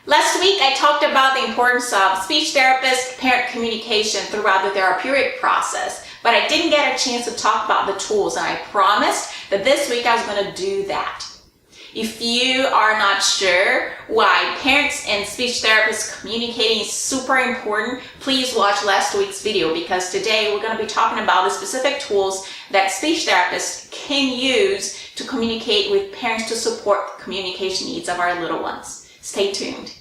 Last week, I talked about the importance of speech therapist-parent communication throughout the therapeutic process, but I didn't get a chance to talk about the tools, and I promised that this week I was going to do that. If you are not sure why parents and speech therapists communicating is super important, please watch last week's video, because today we're going to be talking about the specific tools that speech therapists can use to communicate with parents to support the communication needs of our little ones. Stay tuned.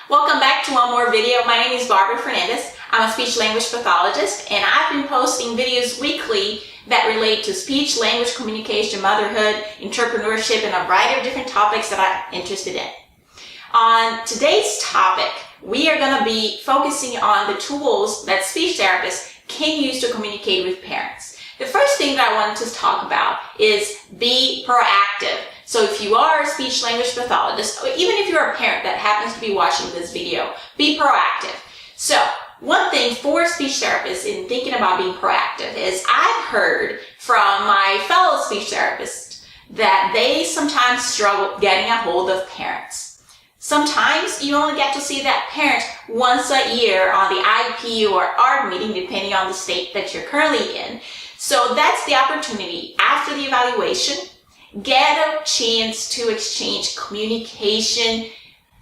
Welcome back to one more video. My name is Barbara Fernandez. I'm a speech-language pathologist, and I've been posting videos weekly that relate to speech, language, communication, motherhood, entrepreneurship, and a variety of different topics that I'm interested in. On today's topic, we are going to be focusing on the tools that speech therapists can use to communicate with parents. The first thing that I wanted to talk about is be proactive. So if you are a speech-language pathologist, or even if you're a parent that happens to be watching this video, be proactive. So one thing for speech therapists in thinking about being proactive is I've heard from my fellow speech therapists that they sometimes struggle getting a hold of parents. Sometimes you only get to see that parent once a year on the IP or ARD meeting, depending on the state that you're currently in. So that's the opportunity after the evaluation. Get a chance to exchange communication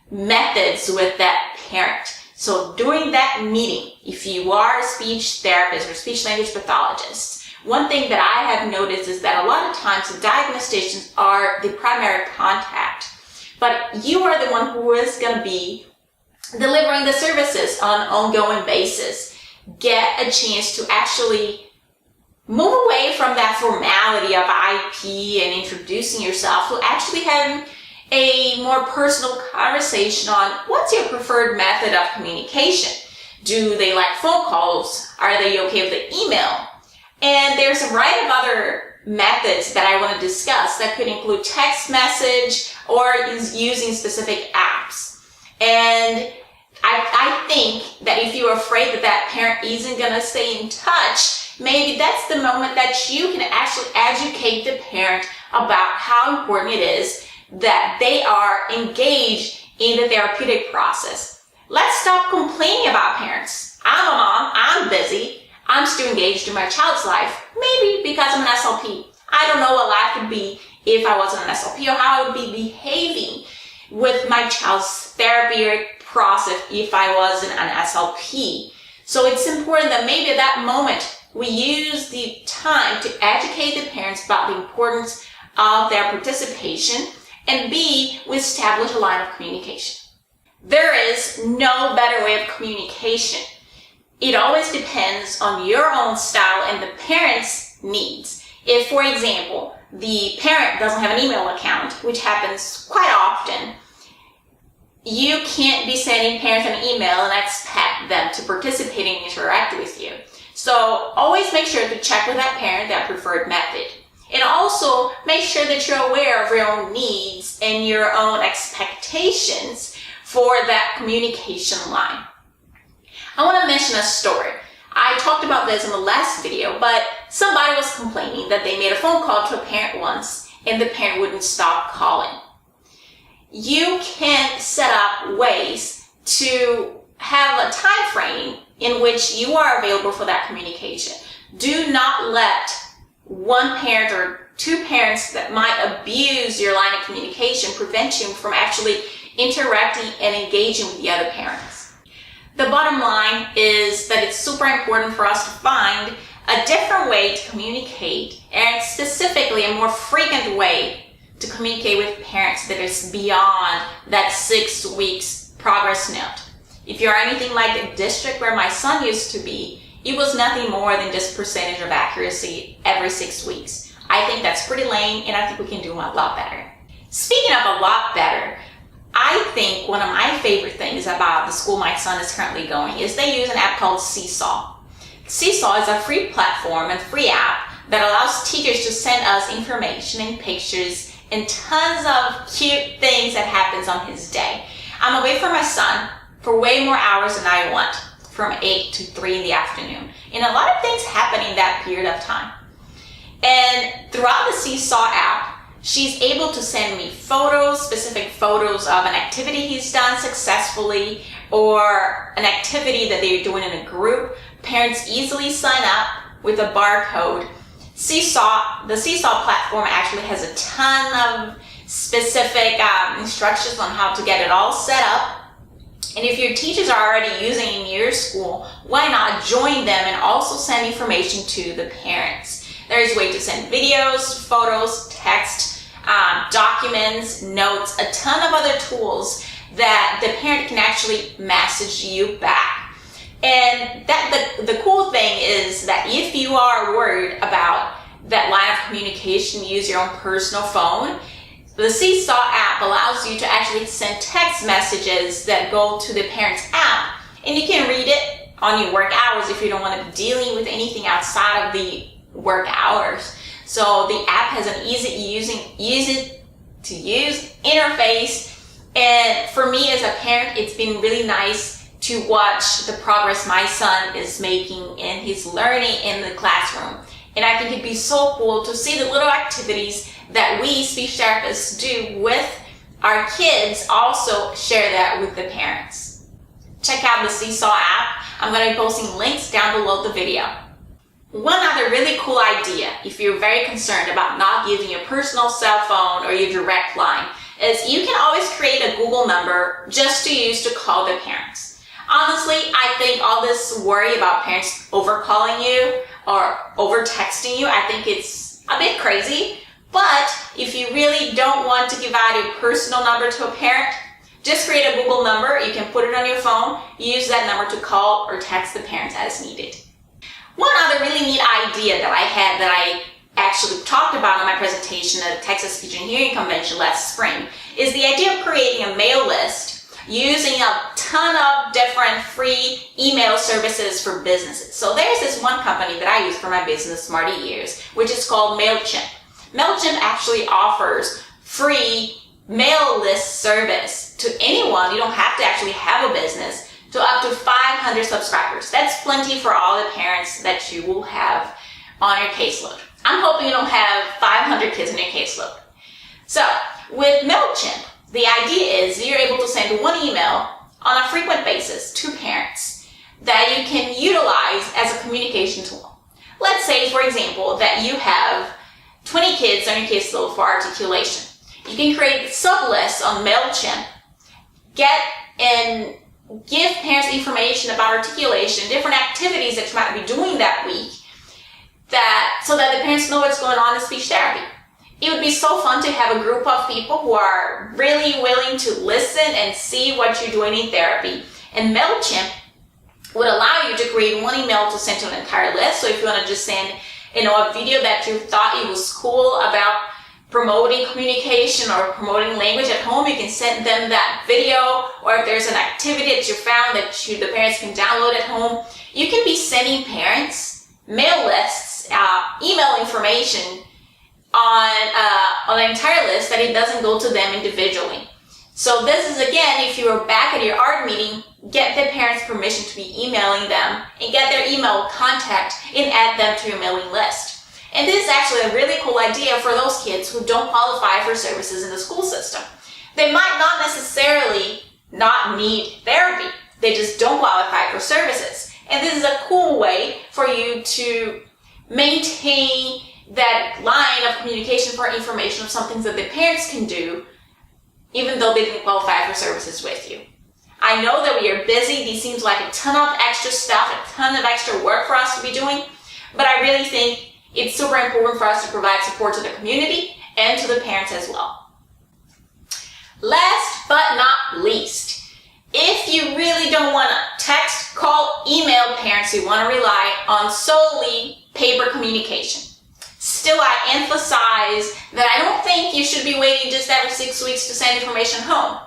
methods with that parent. So during that meeting, if you are a speech therapist or speech language pathologist, one thing that I have noticed is that a lot of times the diagnosticians are the primary contact, but you are the one who is going to be delivering the services on an ongoing basis. Get a chance to actually move away from that formality of IP and introducing yourself to actually having a more personal conversation on what's your preferred method of communication. Do they like phone calls? Are they okay with the email? And there's a variety of other methods that I want to discuss that could include text message or using specific apps. And I think that if you're afraid that that parent isn't going to stay in touch, maybe that's the moment that you can actually educate the parent about how important it is that they are engaged in the therapeutic process. Let's stop complaining about parents. I'm a mom, I'm busy, I'm still engaged in my child's life, maybe because I'm an SLP. I don't know what life would be if I wasn't an SLP, or how I would be behaving with my child's therapeutic process if I wasn't an SLP. So it's important that maybe at that moment we use the time to educate the parents about the importance of their participation, and B, we establish a line of communication. There is no better way of communication. It always depends on your own style and the parent's needs. If, for example, the parent doesn't have an email account, which happens quite often, you can't be sending parents an email and expect them to participate and interact with you. So always make sure to check with that parent their preferred method. And also make sure that you're aware of your own needs and your own expectations for that communication line. I want to mention a story. I talked about this in the last video, but somebody was complaining that they made a phone call to a parent once and the parent wouldn't stop calling. You can set up ways to have a time frame in which you are available for that communication. Do not let one parent or two parents that might abuse your line of communication prevent you from actually interacting and engaging with the other parents. The bottom line is that it's super important for us to find a different way to communicate, and specifically a more frequent way to communicate with parents that is beyond that 6 weeks progress note. If you're anything like the district where my son used to be, it was nothing more than just percentage of accuracy every 6 weeks. I think that's pretty lame, and I think we can do a lot better. Speaking of a lot better, I think one of my favorite things about the school my son is currently going is they use an app called Seesaw. Seesaw is a free platform and free app that allows teachers to send us information and pictures and tons of cute things that happens on his day. I'm away from my son for way more hours than I want. from 8 to 3 in the afternoon. And a lot of things happen in that period of time. And throughout the Seesaw app, she's able to send me photos, specific photos of an activity he's done successfully or an activity that they're doing in a group. Parents easily sign up with a barcode. The Seesaw platform actually has a ton of specific instructions on how to get it all set up. And if your teachers are already using it in your school, why not join them and also send information to the parents? There is a way to send videos, photos, text, documents, notes, a ton of other tools that the parent can actually message you back. And the cool thing is that if you are worried about that line of communication, use your own personal phone, the Seesaw app allows you to actually send text messages that go to the parent's app, and you can read it on your work hours if you don't want to be dealing with anything outside of the work hours. So the app has an easy to use interface, and for me as a parent, it's been really nice to watch the progress my son is making in his learning in the classroom. And I think it'd be so cool to see the little activities that we speech therapists do with our kids, also share that with the parents. Check out the Seesaw app. I'm going to be posting links down below the video. One other really cool idea, if you're very concerned about not using your personal cell phone or your direct line, is you can always create a Google number just to use to call the parents. Honestly, I think all this worry about parents overcalling you or over texting you, I think it's a bit crazy. But if you really don't want to give out a personal number to a parent, just create a Google number. You can put it on your phone, use that number to call or text the parents as needed. One other really neat idea that I had that I actually talked about in my presentation at the Texas Speech and Hearing Convention last spring is the idea of creating a mail list using a ton of different free email services for businesses. So there's this one company that I use for my business, Smarty Ears, which is called MailChimp. MailChimp actually offers free mail list service to anyone. You don't have to actually have a business, to up to 500 subscribers. That's plenty for all the parents that you will have on your caseload. I'm hoping you don't have 500 kids in your caseload. So with MailChimp, the idea is you're able to send one email on a frequent basis to parents that you can utilize as a communication tool. Let's say, for example, that you have 20 kids on your caseload for articulation. You can create sublists on MailChimp, give parents information about articulation, different activities that you might be doing that week, so that the parents know what's going on in speech therapy. It would be so fun to have a group of people who are really willing to listen and see what you're doing in therapy. And MailChimp would allow you to create one email to send to an entire list. So if you want to just send a video that you thought it was cool about promoting communication or promoting language at home, you can send them that video. Or if there's an activity that you found that the parents can download at home, you can be sending parents mail lists, email information on an entire list that it doesn't go to them individually. So this is, again, if you are back at your art meeting, get the parents' permission to be emailing them and get their email contact and add them to your mailing list. And this is actually a really cool idea for those kids who don't qualify for services in the school system. They might not necessarily not need therapy. They just don't qualify for services. And this is a cool way for you to maintain that line of communication for information of some things that the parents can do, even though they didn't qualify for services with you. I know that we are busy. This seems like a ton of extra stuff, a ton of extra work for us to be doing, but I really think it's super important for us to provide support to the community and to the parents as well. Last but not least, if you really don't want to text, call, email parents, you want to rely on solely paper communication. Still, I emphasize that I don't think you should be waiting just every 6 weeks to send information home.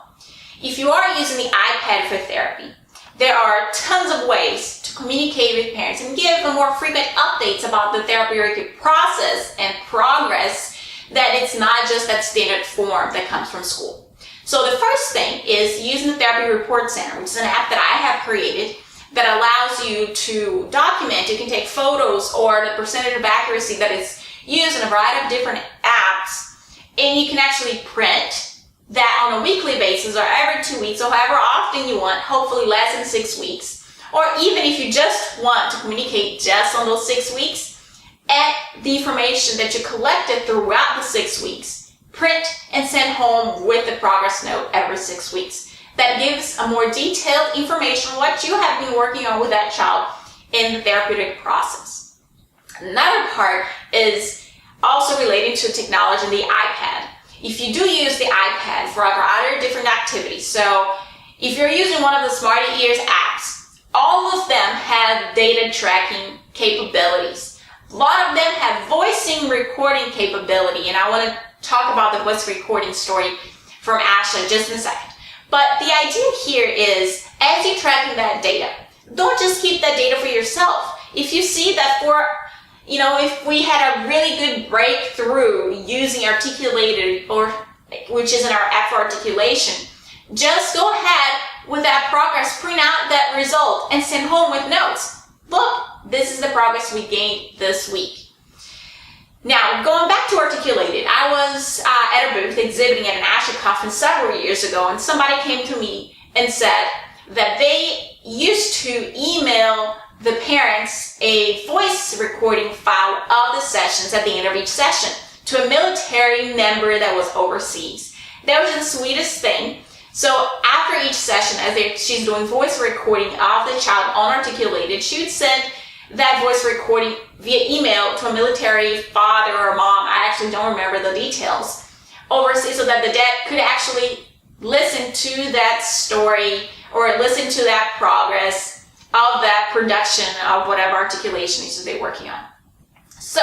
If you are using the iPad for therapy, there are tons of ways to communicate with parents and give them more frequent updates about the therapeutic process and progress, that it's not just that standard form that comes from school. So the first thing is using the Therapy Report Center, which is an app that I have created that allows you to document. You can take photos or the percentage of accuracy that is used in a variety of different apps, and you can actually print that on a weekly basis or every 2 weeks, or however often you want, hopefully less than 6 weeks. Or even if you just want to communicate just on those 6 weeks, add the information that you collected throughout the 6 weeks, print and send home with the progress note every 6 weeks. That gives a more detailed information on what you have been working on with that child in the therapeutic process. Another part is also relating to technology and the iPad. If you do use the iPad for a variety of different activities, so if you're using one of the Smarty Ears apps, all of them have data tracking capabilities. A lot of them have voicing recording capability, and I want to talk about the voice recording story from Ashley just in a second. But the idea here is, as you're tracking that data, don't just keep that data for yourself. If you see that if we had a really good breakthrough using articulated, or which is in our app for articulation, just go ahead with that progress, print out that result, and send home with notes. Look, this is the progress we gained this week. Now, going back to articulated, I was at a booth exhibiting at an ASHA conference several years ago, and somebody came to me and said that they used to email the parents a voice recording file of the sessions at the end of each session to a military member that was overseas. That was the sweetest thing. So after each session, as she's doing voice recording of the child on articulated, she would send that voice recording via email to a military father or mom, I actually don't remember the details, overseas, so that the dad could actually listen to that story or listen to that progress of that production of whatever articulation issues they're working on. So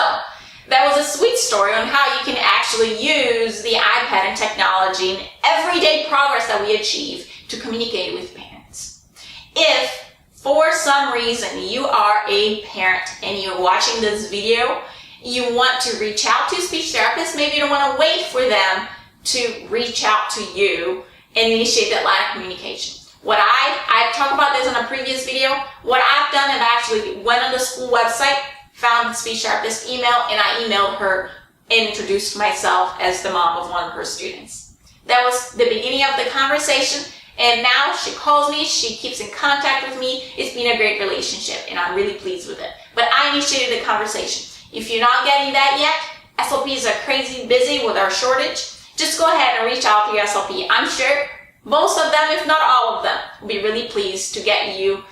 that was a sweet story on how you can actually use the iPad and technology and everyday progress that we achieve to communicate with parents. If for some reason you are a parent and you're watching this video, you want to reach out to a speech therapist, maybe you don't want to wait for them to reach out to you and initiate that line of communication. I talked about this in a previous video. What I've done is I actually went on the school website, found the speech therapist email, and I emailed her and introduced myself as the mom of one of her students. That was the beginning of the conversation. And now she calls me, she keeps in contact with me. It's been a great relationship, and I'm really pleased with it. But I initiated the conversation. If you're not getting that yet, SLPs are crazy busy with our shortage. Just go ahead and reach out to your SLP. I'm sure most of them, if not all of them, will be really pleased to get you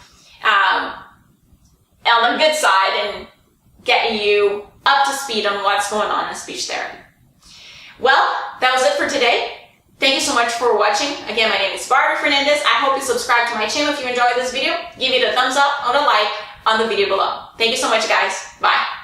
on the good side and get you up to speed on what's going on in speech therapy. Well, that was it for today. Thank you so much for watching. Again, my name is Barbara Fernandez. I hope you subscribe to my channel if you enjoyed this video. Give it a thumbs up or a like on the video below. Thank you so much, guys. Bye.